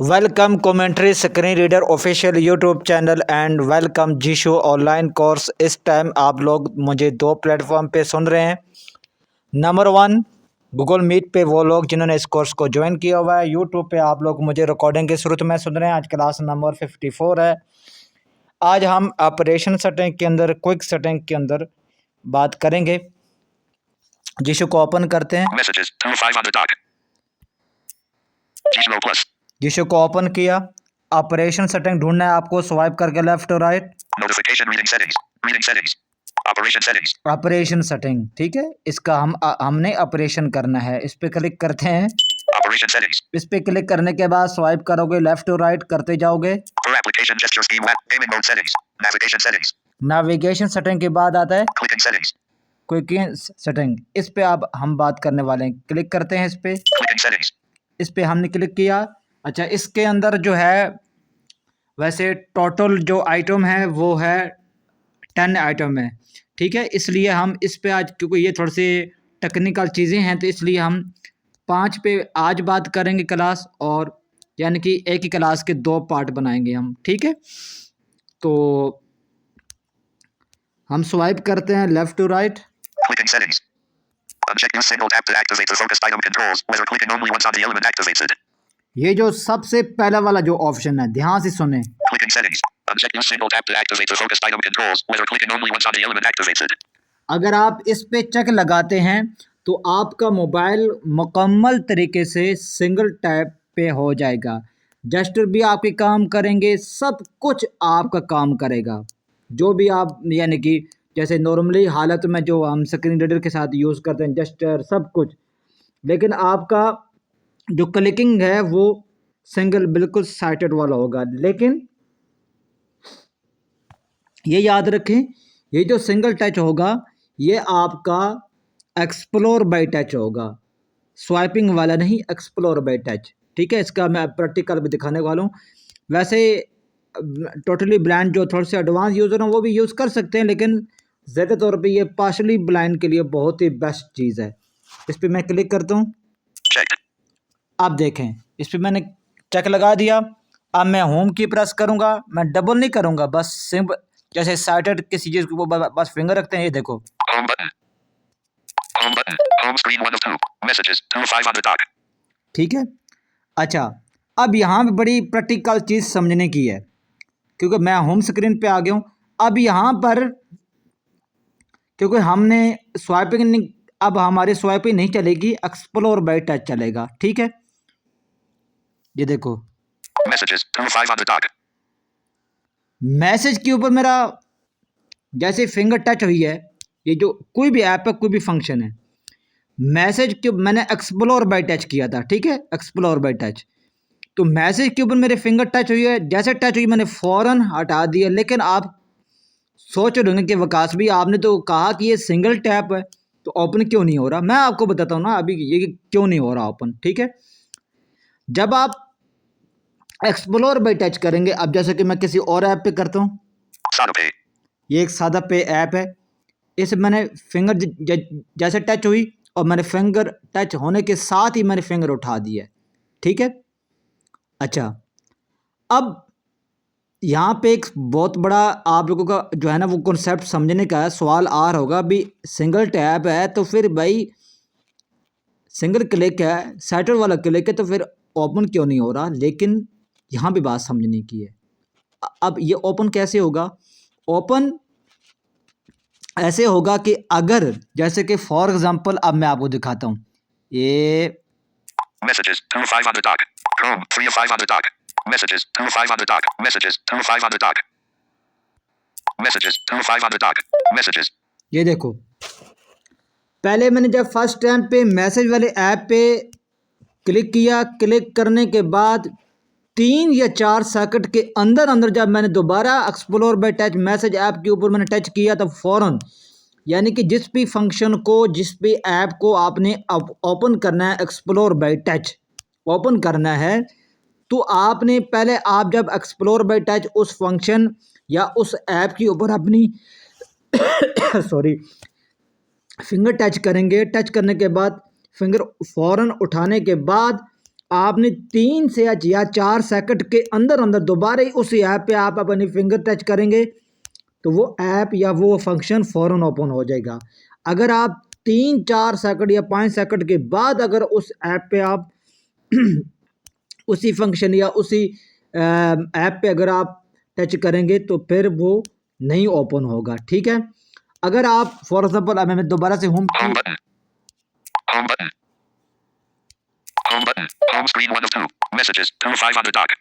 Welcome commentary screen reader official YouTube channel and welcome जीशो online course. इस time आप लोग मुझे दो प्लेटफॉर्म पे सुन रहे हैं। नंबर वन, गूगल मीट पे वो लोग जिन्होंने इस कोर्स को ज्वाइन किया हुआ है। यूट्यूब पे आप लोग मुझे रिकॉर्डिंग के शुरू में सुन रहे हैं। आज क्लास नंबर 54 है। आज हम ऑपरेशन सेटिंग के अंदर, क्विक सेटिंग के अंदर बात करेंगे। जीशो को ओपन करते हैं। जीशो को ओपन किया। ऑपरेशन सेटिंग ढूंढना है आपको, स्वाइप करके लेफ्ट और राइट। ऑपरेशन सेटिंग, ठीक है। इसका हमने ऑपरेशन करना है। इस पे क्लिक करते हैं। इस पे क्लिक करने के बाद स्वाइप करोगे लेफ्ट और राइट करते जाओगे। नेविगेशन सेटिंग के बाद आता है क्विक सेटिंग। इस पे अब हम बात करने वाले हैं। क्लिक करते हैं इस पे हमने क्लिक किया। अच्छा, इसके अंदर जो है वैसे टोटल जो आइटम है वो है 10 आइटम है, ठीक है। इसलिए हम इस पे आज, क्योंकि ये थोड़ी सी टेक्निकल चीज़ें हैं, तो इसलिए हम 5 पे आज बात करेंगे क्लास, और यानी कि एक ही क्लास के 2 पार्ट बनाएंगे हम, ठीक है। तो हम स्वाइप करते हैं लेफ्ट टू राइट। ये जो सबसे पहला वाला जो ऑप्शन है, ध्यान से सुने। अगर आप इस पे चेक लगाते हैं तो आपका मोबाइल मुकम्मल तरीके से सिंगल टैप पे हो जाएगा। जेस्चर भी आपके काम करेंगे, सब कुछ आपका काम करेगा। जो भी आप, यानी कि जैसे नॉर्मली हालत में जो हम स्क्रीन रीडर के साथ यूज़ करते हैं, जेस्चर सब कुछ, लेकिन आपका जो क्लिकिंग है वो सिंगल बिल्कुल साइटेड वाला होगा। लेकिन ये याद रखें, ये जो सिंगल टच होगा ये आपका एक्सप्लोर बाय टच होगा, स्वाइपिंग वाला नहीं, एक्सप्लोर बाय टच, ठीक है। इसका मैं प्रैक्टिकल भी दिखाने वाला हूँ। वैसे टोटली ब्लाइंड जो थोड़े से एडवांस यूज़र हैं वो भी यूज़ कर सकते हैं, लेकिन ज़्यादा तौर पे ये पार्शली ब्लाइंड के लिए बहुत ही बेस्ट चीज़ है। इस पर मैं क्लिक करता हूँ। आप देखें, इस पर मैंने चेक लगा दिया। अब मैं होम की प्रेस करूँगा, मैं डबल नहीं करूँगा, बस सिंपल जैसे साइटेड किसी चीज़ को बस फिंगर रखते हैं। ये देखो, ठीक है। अच्छा, अब यहाँ पे बड़ी प्रैक्टिकल चीज़ समझने की है, क्योंकि मैं होम स्क्रीन पे आ गया हूँ। अब यहाँ पर क्योंकि हमने स्वाइपिंग नहीं, अब हमारी स्वाइपिंग नहीं चलेगी, एक्सप्लोर बाय टच चलेगा, ठीक है। ये देखो, मैसेज के ऊपर मेरा जैसे फिंगर टच हुई है, ये जो कोई भी ऐप है, कोई भी फंक्शन है, मैसेज के मैंने एक्सप्लोर बाय टच किया था, ठीक है, एक्सप्लोर बाय टच। तो मैसेज के ऊपर मेरे फिंगर टच हुई है, जैसे टच हुई मैंने फ़ौरन हटा दिया। लेकिन आप सोच रहे होंगे कि विकास भी आपने तो कहा कि ये सिंगल टैप है, तो ओपन क्यों नहीं हो रहा। मैं आपको बताता हूँ ना अभी ये क्यों नहीं हो रहा ओपन, ठीक है। जब आप एक्सप्लोर बाय टच करेंगे, अब जैसे कि मैं किसी और ऐप पे करता हूँ, ये एक सादा पे ऐप है, इस मैंने फिंगर जैसे टच हुई और मैंने फिंगर टच होने के साथ ही मैंने फिंगर उठा दिया, ठीक है। अच्छा, अब यहाँ पे एक बहुत बड़ा आप लोगों का जो है ना वो कॉन्सेप्ट समझने का है। सवाल आ रहा होगा भी सिंगल टैप है तो फिर भाई सिंगल क्लिक है, सेटर वाला क्लिक है, तो फिर ओपन क्यों नहीं हो रहा। लेकिन यहाँ भी बात समझने की है। अब ये ओपन कैसे होगा? ओपन ऐसे होगा कि अगर जैसे कि फॉर एग्जांपल अब मैं आपको दिखाता हूँ, ये Messages 2500 dark. Chrome 3 of 500 dark. Messages 2500 dark. Messages 2500 dark. Messages 2500 dark. Messages. ये देखो, पहले मैंने जब फर्स्ट टाइम पे मैसेज वाले ऐप पे क्लिक किया, क्लिक करने के बाद 3 या 4 सेकंड के अंदर अंदर जब मैंने दोबारा explore by touch message app के ऊपर मैंने टच किया, तो फ़ौरन, यानी कि जिस भी फंक्शन को, जिस भी ऐप को आपने अब ओपन करना है, एक्सप्लोर बाय टच ओपन करना है, तो आपने पहले, आप जब एक्सप्लोर बाय टच उस फंक्शन या उस ऐप के ऊपर अपनी सॉरी फिंगर टच करेंगे, टच करने के बाद फिंगर फ़ौरन उठाने के बाद आपने 3 से या 4 सेकंड के अंदर अंदर दोबारा ही उसी ऐप पे आप अपनी फिंगर टच करेंगे तो वो ऐप या वो फंक्शन फ़ौरन ओपन हो जाएगा। अगर आप 3-4 सेकंड या 5 सेकंड के बाद अगर उस ऐप पे आप उसी फंक्शन या उसी ऐप पे अगर आप टच करेंगे तो फिर वो नहीं ओपन होगा। ठीक है, अगर आप फॉर एग्जांपल अब मैं दोबारा से home button. Home button. Home button. Home screen 1 of 2. Messages. 2 5 on the dock.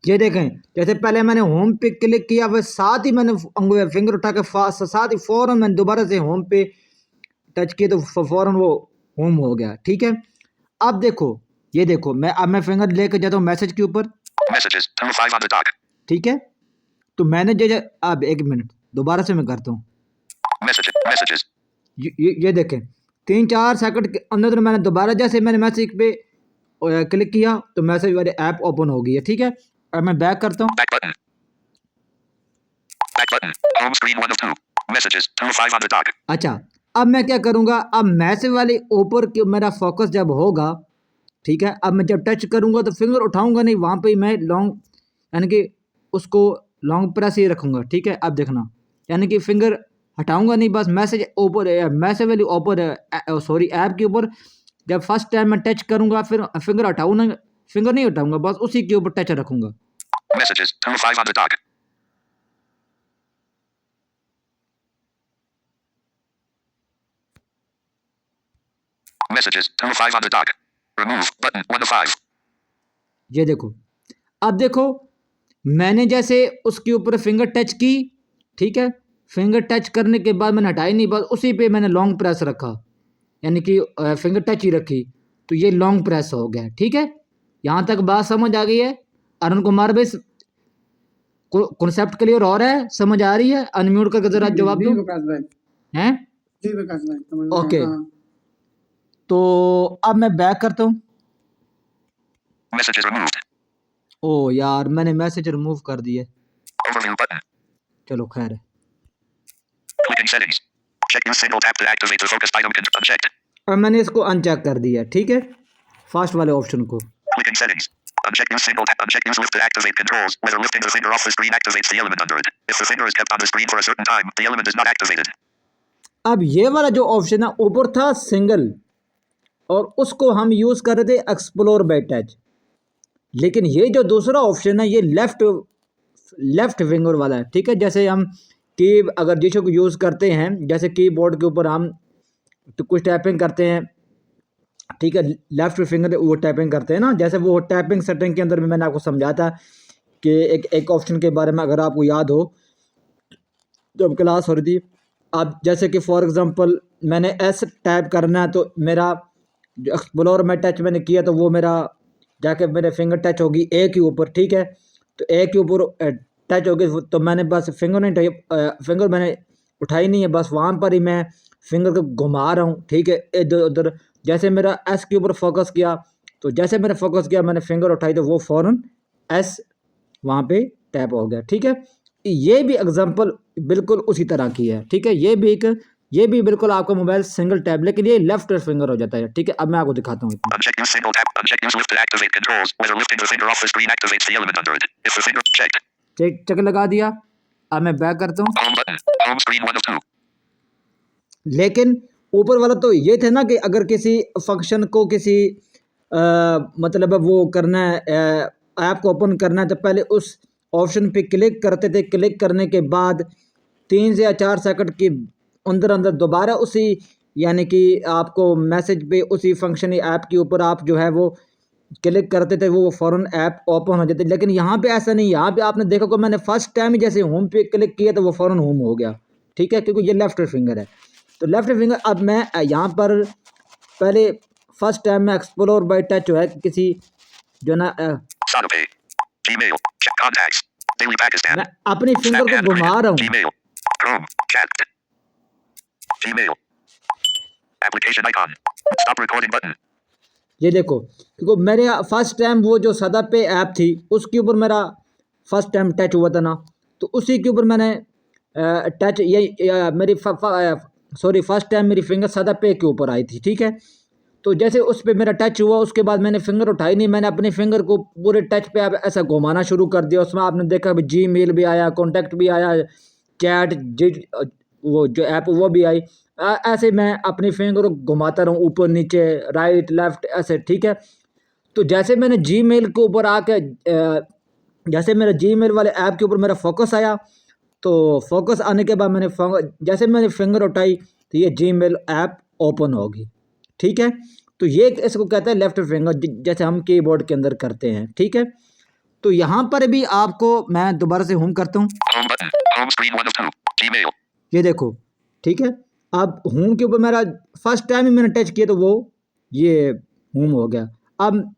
ये देखें, जैसे पहले मैंने होम पे क्लिक किया वह साथ ही मैंने फिंगर उठा के साथ ही फ़ौरन मैंने दोबारा से होम पे टच किया तो फ़ौरन वो होम हो गया। ठीक है, अब देखो, ये देखो मैं फिंगर लेकर जाता हूँ मैसेज के ऊपर। Messages. 2 5 on the dock. ठीक है, तो मैंने अब एक मिनट दोबारा से मैं करता हूँ। Messages. ये देखें 3-4 सेकंड के अंदर मैंने दोबारा जैसे मैंने मैसेज पे क्लिक किया तो मैसेज वाली ऐप ओपन हो गई है। ठीक है, अब मैं बैक करता हूँ। Back button. Back button. Home screen 1 of 2. Messages. 2 5 on the dock. अच्छा, अब मैं क्या करूँगा, अब मैसेज वाले ऊपर के मेरा फोकस जब होगा, ठीक है, अब मैं जब टच करूँगा तो फिंगर उठाऊँगा नहीं, वहाँ पे मैं लॉन्ग यानी कि उसको लॉन्ग प्रेस ही रखूँगा। ठीक है, अब देखना यानी कि फिंगर हटाऊँगा नहीं, बस मैसेज ऊपर मैसेज वाली ऊपर सॉरी ऐप के ऊपर जब फर्स्ट टाइम मैं टच करूँगा फिर फिंगर हटाऊँ ना, फिंगर नहीं हटाऊँगा, बस उसी के ऊपर टच रखूँगा। Messages. 2 5 on the dock. Messages. 2 5 on the dock. Remove button 1 of 5. ये देखो, अब देखो मैंने जैसे उसके ऊपर फिंगर टच की, ठीक है, फिंगर टच करने के बाद मैंने हटाई नहीं, बस उसी पे मैंने लॉन्ग प्रेस रखा, यानी कि फिंगर टच ही रखी, तो ये लॉन्ग प्रेस हो गया। ठीक है, यहाँ तक बात समझ आ गई है? अरुण कुमार भाई कॉन्सेप्ट क्लियर हो रहा है, समझ आ रही है? अनम्यूट करके जरा जवाब दो। हैं? जी विकास भाई, समझ में ओके, आया, हाँ। तो अब मैं बैक करता हूँ। Messages removed. ओ यार, मैंने मैसेज रिमूव कर दिए। Overview button. चलो खैर है। Clicking settings. Check use single tap to activate the focused item. Unchecked. अब मैंने इसको अनचेक कर दिया। ठीक है, फर्स्ट वाले ऑप्शन को। Clicking settings. Uncheck use single tap. Uncheck use lift to activate controls. Whether lifting the finger off the screen activates the element under it. If the finger is kept on the screen for a certain time, the element is not activated. अब ये वाला जो option है ऊपर था single, और उसको हम यूज़ कर रहे थे एक्सप्लोर बाय टच, लेकिन ये जो दूसरा ऑप्शन है ये लेफ्ट फिंगर वाला है। ठीक है, जैसे हम की अगर जिसको को यूज़ करते हैं, जैसे कीबोर्ड के ऊपर हम तो कुछ टाइपिंग करते हैं, ठीक है, लेफ्ट फिंगर वो टाइपिंग करते हैं ना, जैसे वो टाइपिंग सेटिंग के अंदर भी मैंने आपको समझाया था कि एक ऑप्शन के बारे में अगर आपको याद हो जब क्लास हो रही थी। अब जैसे कि फॉर एग्जांपल मैंने एस टाइप करना है तो मेरा जो एक्सप्लोर में टच मैंने किया तो वो मेरा जाके मेरे फिंगर टच होगी ए के ऊपर। ठीक है, तो ए के ऊपर टच होगी तो मैंने बस फिंगर नहीं फिंगर मैंने उठाई नहीं है, बस वहाँ पर ही मैं फिंगर को घुमा रहा हूँ। ठीक है, इधर उधर, जैसे मेरा एस के ऊपर फोकस किया तो जैसे मैंने फोकस किया मैंने फिंगर उठाई तो वो फ़ौरन एस वहाँ पे टैप हो गया। ठीक है, ये भी एग्जांपल बिल्कुल उसी तरह की है। ठीक है, ये भी बिल्कुल आपका मोबाइल सिंगल टैप, लेकिन ये लेफ्ट फिंगर हो जाता है। ठीक है, अब मैं आपको दिखाता हूँ। Uncheck use single tap. Uncheck use lift to activate controls. Whether lifting the finger off the screen activates the element under it. If the finger checked. Check लगा दिया। अब मैं बैक करता हूँ। Home button. Home screen 1 of 2. लेकिन ऊपर वाला तो ये थे ना कि अगर किसी फंक्शन को किसी मतलब वो करना है, ऐप को ओपन करना है तो पहले उस ऑप्शन पे क्लिक करते थे, क्लिक करने के बाद 3 से या 4 सेकंड के अंदर अंदर दोबारा उसी यानी कि आपको मैसेज पे उसी फंक्शन ऐप के ऊपर आप जो है वो क्लिक करते थे, वो फ़ौरन ऐप ओपन हो जाती। लेकिन यहाँ पे ऐसा नहीं, यहाँ पे आपने देखा को मैंने फर्स्ट टाइम ही जैसे होम पे क्लिक किया तो वो फ़ौरन होम हो गया। ठीक है, क्योंकि ये लेफ्ट फिंगर है। तो लेफ्ट फिंगर अब मैं यहाँ पर पहले फर्स्ट टाइम में एक्सप्लोर बाय टच जो है किसी जो ना Sonopay. Gmail. Check contacts. Daily Pakistan. मैं अपनी फिंगर को घुमा रहा हूँ। Gmail. Chrome. Chat. Gmail. Application icon. Stop recording button. ये देखो, क्योंकि मेरे फर्स्ट टाइम वो जो सदा पे ऐप थी उसके ऊपर मेरा फर्स्ट टाइम टच हुआ था ना, तो उसी के ऊपर मैंने टच ये मेरी सॉरी फर्स्ट टाइम मेरी फिंगर सदा पे के ऊपर आई थी। ठीक है, तो जैसे उस पर मेरा टच हुआ, उसके बाद मैंने फिंगर उठाई नहीं, मैंने अपने फिंगर को पूरे टच पे अब ऐसा घुमाना शुरू कर दिया। उसमें आपने देखा Gmail भी आया, कॉन्टैक्ट भी आया, चैट जी वो जो ऐप वो भी आई। ऐसे मैं अपनी फिंगर को घुमाता रहूँ ऊपर नीचे राइट लेफ्ट ऐसे, ठीक है। तो जैसे मैंने Gmail के ऊपर आके जैसे मेरा Gmail वाले ऐप के ऊपर मेरा फोकस आया, तो फोकस आने के बाद जैसे मैंने फिंगर उठाई तो ये Gmail ऐप ओपन होगी, ठीक है। तो ये इसको कहते हैं लेफ्ट फिंगर, जैसे हम कीबोर्ड के अंदर करते हैं, ठीक है। तो यहाँ पर भी आपको मैं दोबारा से होम करता हूँ, Home button. Home screen 1 of 2. Gmail. ये देखो, ठीक है। अब होम के ऊपर मेरा फर्स्ट टाइम ही मैंने टच किया तो वो ये होम हो गया। अब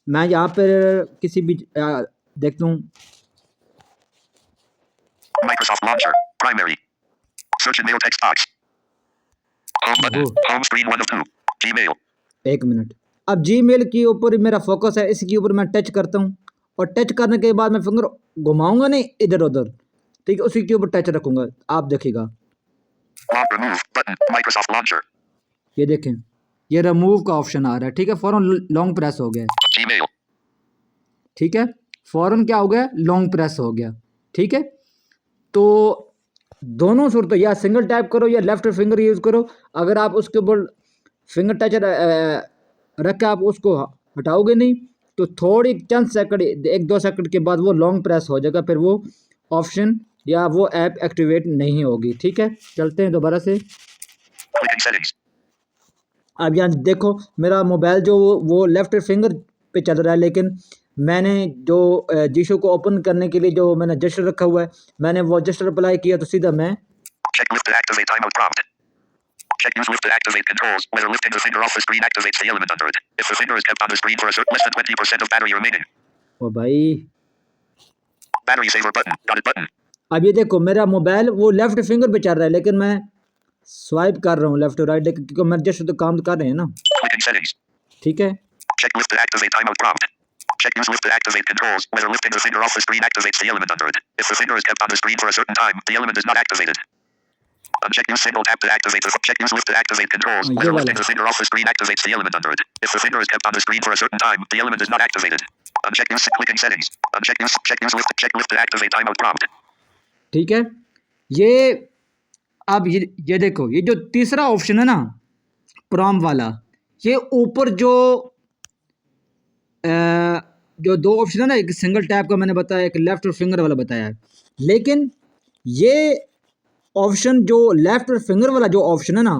मैं यहाँ पर किसी भी देखता हूँ, Microsoft Launcher. Primary. Search and mail text box. Home button. ओहो, Home screen 1 of 2. Gmail. एक मिनट। अब Gmail के ऊपर मेरा फोकस है, इसके ऊपर मैं टच करता हूँ और टच करने के बाद मैं फिंगर घुमाऊंगा नहीं इधर उधर, ठीक है, उसी के ऊपर टच रखूंगा। आप देखिएगा, Lock remove button. Microsoft Launcher. ये देखें, ये रिमूव का ऑप्शन आ रहा है, ठीक है। फौरन लॉन्ग प्रेस हो गया, Gmail. ठीक है। फौरन क्या हो गया, लॉन्ग प्रेस हो गया, ठीक है। तो दोनों सूरतों, या सिंगल टैप करो या लेफ्ट फिंगर यूज़ करो। अगर आप उसके ऊपर फिंगर टच रख के आप उसको हटाओगे नहीं तो थोड़ी चंद सेकंड, 1-2 सेकंड के बाद वो लॉन्ग प्रेस हो जाएगा, फिर वो ऑप्शन या वो ऐप एक्टिवेट नहीं होगी, ठीक है। चलते हैं दोबारा से। Clicking settings. अब यहाँ देखो मेरा मोबाइल जो वो लेफ्ट फिंगर पे चल रहा है, लेकिन मैंने जो जीशो को ओपन करने के लिए जो मैंने जेस्चर रखा हुआ है, मैंने वो जेस्चर अप्लाई किया तो सीधा मैं Check lift to activate timeout prompt. Check use lift to activate controls. Whether lifting the finger off the screen activates the element under it. If the finger is kept on the screen for a certain less than 20% of battery remaining. ओ भाई, Battery saver button. Dotted button. अब ये देखो मेरा mobile वो left finger पे चल रहा है, लेकिन मैं स्वाइप कर रहा हूँ लेफ्ट राइट, क्योंकि मैं जेस्चर तो काम कर रहे हैं ना, Clicking settings. ठीक है। Check lift to activate timeout prompt. Check use lift to activate controls. Whether lifting the finger off the screen activates the element under it. If the finger is kept on the screen for a certain time, the element is not activated. Uncheck use single tap to activate the check use lift to activate controls. ये Whether वाला lifting the finger off the screen activates the element under it. If the finger is kept on the screen for a certain time, the element is not activated. Uncheck use clicking settings. Uncheck use check lift to activate timeout prompt. ठीक है। ये अब ये देखो, ये जो तीसरा option है ना प्रॉम वाला, ये ऊपर जो जो दो ऑप्शन है ना, एक सिंगल टैप का मैंने बताया, एक लेफ्ट फिंगर वाला बताया है, लेकिन ये ऑप्शन जो लेफ्ट फिंगर वाला जो ऑप्शन है ना,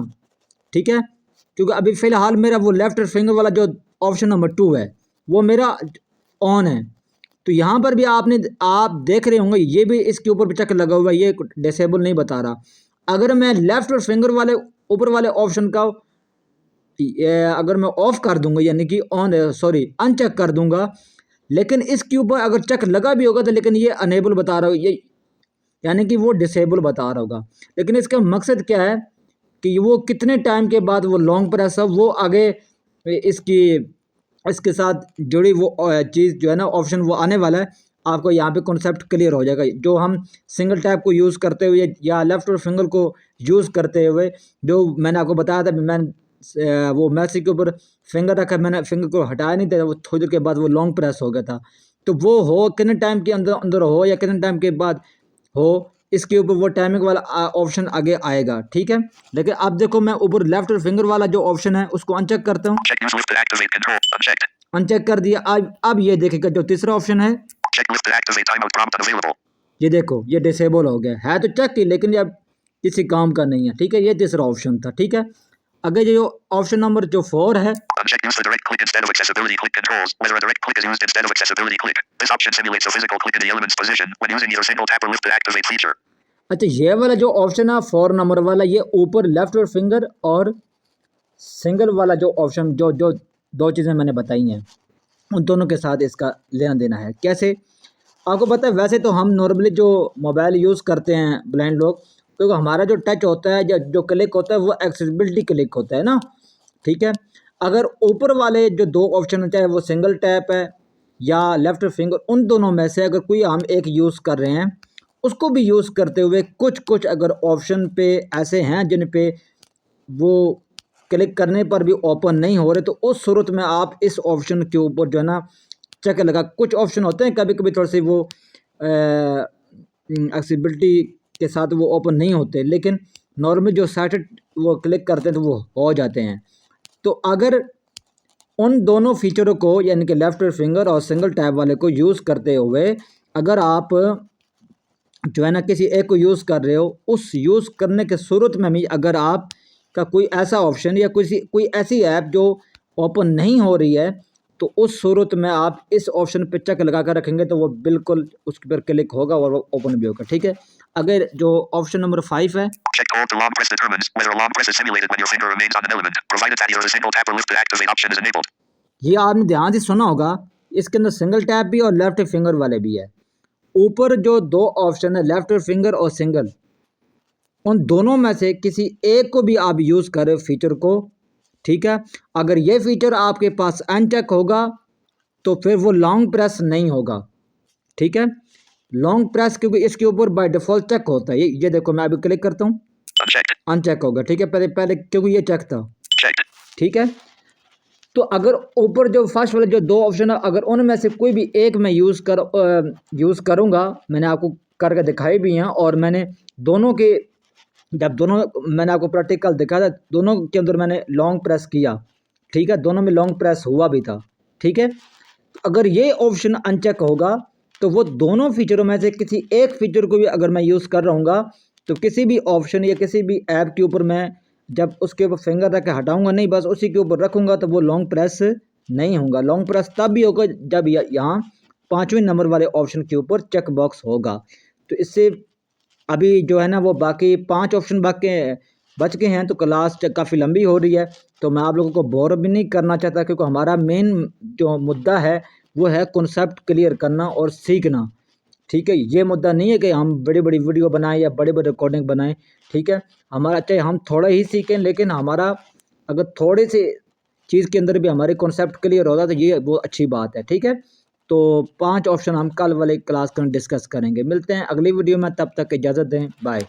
ठीक है, क्योंकि अभी फ़िलहाल मेरा वो लेफ्ट फिंगर वाला जो ऑप्शन नंबर 2 है वो मेरा ऑन है। तो यहाँ पर भी आप देख रहे होंगे, ये भी इसके ऊपर भी चेक लगा हुआ है, ये डिसेबल नहीं बता रहा। अगर मैं लेफ्ट फिंगर वाले ऊपर वाले ऑप्शन का अगर मैं ऑफ कर दूंगा, यानी कि अनचेक कर दूंगा, लेकिन इसके ऊपर अगर चेक लगा भी होगा तो लेकिन ये अनेबल बता रहा हो, ये यानी कि वो डिसेबल बता रहा होगा। लेकिन इसका मकसद क्या है कि वो कितने टाइम के बाद वो लॉन्ग प्रेस है, वो आगे इसके साथ जुड़ी वो चीज़ जो है ना ऑप्शन वो आने वाला है, आपको यहाँ पे कॉन्सेप्ट क्लियर हो जाएगा। जो हम सिंगल टैप को यूज़ करते हुए या लेफ्ट फिंगर को यूज़ करते हुए, जो मैंने आपको बताया था, मैंने वो मैसेज के ऊपर फिंगर रखा, मैंने फिंगर को हटाया नहीं था, वो थोड़ी देर के बाद वो लॉन्ग प्रेस हो गया था। तो वो हो कितने टाइम के अंदर हो या कितने टाइम के बाद हो, इसके ऊपर वो टाइमिंग वाला ऑप्शन आगे आएगा, ठीक है। लेकिन अब देखो मैं ऊपर लेफ्ट फिंगर वाला जो ऑप्शन है उसको अनचेक करता हूँ, Check use lift to activate control. Unchecked. Uncheck कर दिया। अब ये देखिएगा जो तीसरा ऑप्शन है, Check lift to activate timeout prompt unavailable. ये देखो ये डिसेबल हो गया है, तो चेक की, लेकिन ये अब किसी काम का नहीं है, ठीक है। ये तीसरा ऑप्शन था, ठीक है। अगर जो ऑप्शन नंबर जो 4 है, Uncheck use the direct click instead of accessibility click controls. Whether a direct click is used instead of accessibility click. This option simulates a physical click in the element's position when using either single tap or lift to activate feature. अच्छा ये वाला जो option है 4 number वाला, ये ऊपर left finger और single वाला जो ऑप्शन जो दो चीज़ें मैंने बताई हैं, उन दोनों के साथ इसका लेना देना है। कैसे आपको पता है, वैसे तो हम नॉर्मली जो मोबाइल यूज़ करते हैं ब्लाइंड लोग, तो हमारा जो टच होता है या जो क्लिक होता है वो एक्सेसिबिलिटी क्लिक होता है ना, ठीक है। अगर ऊपर वाले जो 2 ऑप्शन है, चाहे वो सिंगल टैप है या लेफ्ट फिंगर, उन दोनों में से अगर कोई हम एक यूज़ कर रहे हैं, उसको भी यूज़ करते हुए कुछ अगर ऑप्शन पे ऐसे हैं जिन पे वो क्लिक करने पर भी ओपन नहीं हो रहे, तो उस सूरत में आप इस ऑप्शन के ऊपर जो है ना चेक लगा। कुछ ऑप्शन होते हैं कभी कभी थोड़े से वो एक्सेसिबिलिटी के साथ वो ओपन नहीं होते, लेकिन नॉर्मल जो साइटेड वो क्लिक करते हैं तो वो हो जाते हैं। तो अगर उन दोनों फीचरों को यानी कि लेफ्ट फिंगर और सिंगल टैब वाले को यूज़ करते हुए अगर आप जो है ना किसी एक को यूज़ कर रहे हो, उस यूज़ करने के सूरत में भी अगर आप का कोई ऐसा ऑप्शन या कोई ऐसी ऐप जो ओपन नहीं हो रही है, तो उस सूरत में आप इस ऑप्शन पे चेक लगा कर रखेंगे तो वो बिल्कुल उस पर क्लिक होगा और वो ओपन भी होगा। ठीक है, अगर जो ऑप्शन नंबर 5 है, Check hold to long press determines whether a long press is simulated when your finger remains on an element, provided that either the single tap or lift to activate option is enabled. ये आपने ध्यान से सुना होगा, इसके अंदर single tap भी और लेफ्ट फिंगर वाले भी है। ऊपर जो दो ऑप्शन है लेफ्ट फिंगर और सिंगल, उन दोनों में से किसी एक को भी आप यूज़ करें फीचर को। ठीक है, अगर ये फीचर आपके पास अनचेक होगा तो फिर वो लॉन्ग प्रेस नहीं होगा। ठीक है, लॉन्ग प्रेस क्योंकि इसके ऊपर बाय डिफ़ॉल्ट चेक होता है। ये देखो मैं अभी क्लिक करता हूँ, Unchecked. अनचेक होगा। ठीक है, पहले पहले क्योंकि ये चेक था। Checked. ठीक है, तो अगर ऊपर जो फर्स्ट वाले जो दो ऑप्शन है, अगर उनमें से कोई भी एक मैं यूज़ करूँगा, मैंने आपको करके दिखाई भी हैं और मैंने दोनों के जब दोनों मैंने आपको प्रैक्टिकल दिखाया था, दोनों के अंदर मैंने लॉन्ग प्रेस किया। ठीक है, दोनों में लॉन्ग प्रेस हुआ भी था। ठीक है, अगर ये ऑप्शन अनचेक होगा तो वो दोनों फीचरों में से किसी एक फीचर को भी अगर मैं यूज़ कर रहूँगा तो किसी भी ऑप्शन या किसी भी ऐप के ऊपर मैं जब उसके ऊपर फिंगर रख के हटाऊँगा नहीं, बस उसी के ऊपर रखूँगा तो वो लॉन्ग प्रेस नहीं होगा। लॉन्ग प्रेस तब भी होगा जब यहाँ 5वें नंबर वाले ऑप्शन के ऊपर चेक बॉक्स होगा। तो इससे अभी जो है ना वो बाकी 5 ऑप्शन बच गए हैं, तो क्लास काफ़ी लंबी हो रही है, तो मैं आप लोगों को बोर भी नहीं करना चाहता क्योंकि हमारा मेन जो मुद्दा है वो है कॉन्सेप्ट क्लियर करना और सीखना। ठीक है, ये मुद्दा नहीं है कि हम बड़ी बड़ी वीडियो बनाएं या बड़े बड़े रिकॉर्डिंग बनाएं। ठीक है, हमारा चाहे हम थोड़ा ही सीखें, लेकिन हमारा अगर थोड़े से चीज़ के अंदर भी हमारे कॉन्सेप्ट क्लियर होगा तो ये बहुत अच्छी बात है। ठीक है, तो 5 ऑप्शन हम कल वाले क्लास में डिस्कस करेंगे। मिलते हैं अगली वीडियो में, तब तक इजाज़त दें, बाय।